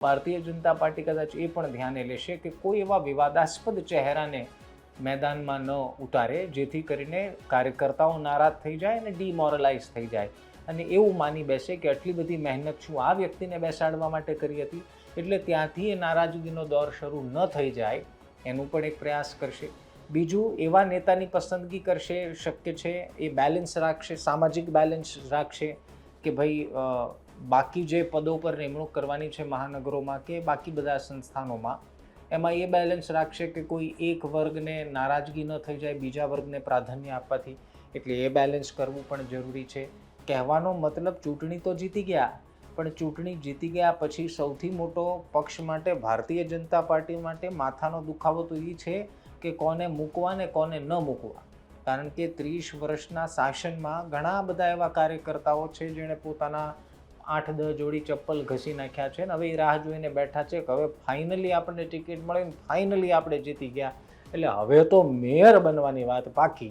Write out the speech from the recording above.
Bharatiya Janata party કદાચ એ પણ ધ્યાને લેશે કે કોઈ એવા વિવાદાસ્પદ ચહેરાને મેદાનમાં ન ઉતારે જેથી કરીને કાર્યકર્તાઓ નારાજ થઈ જાય અને ડિમોરલાઇઝ થઈ જાય અને એવું માની બેસે કે આટલી બધી મહેનત શું આ વ્યક્તિને બેસાડવા માટે કરી હતી, એટલે ત્યાંથી એ નારાજગીનો દોર શરૂ ન થઈ જાય એનું પણ એક પ્રયાસ કરશે. બીજું, એવા નેતાની પસંદગી કરશે, શક્ય છે એ બેલેન્સ રાખશે, સામાજિક બેલેન્સ રાખશે કે ભાઈ બાકી જે પદો પર નિમણૂક કરવાની છે મહાનગરોમાં કે બાકી બધા સંસ્થાનોમાં, એમાં એ બેલેન્સ રાખશે કે કોઈ એક વર્ગને નારાજગી ન થઈ જાય બીજા વર્ગને પ્રાધાન્ય આપવાથી, એટલે એ બેલેન્સ કરવું પણ જરૂરી છે. કહેવાનો મતલબ ચૂંટણી તો જીતી ગયા, પણ ચૂંટણી જીતી ગયા પછી સૌથી મોટો પક્ષ માટે, ભારતીય જનતા પાર્ટી માટે માથાનો દુખાવો તો એ છે કે કોને મૂકવા ને કોને ન મૂકવા. કારણ કે 30 વર્ષના શાસનમાં ઘણા બધા એવા કાર્યકર્તાઓ છે જેણે પોતાના 8-10 જોડી ચપ્પલ ઘસી નાખ્યા છે ને હવે એ રાહ જોઈને બેઠા છે કે હવે ફાઇનલી આપણને ટિકિટ મળે ને ફાઇનલી આપણે જીતી ગયા એટલે હવે તો મેયર બનવાની વાત પાકી.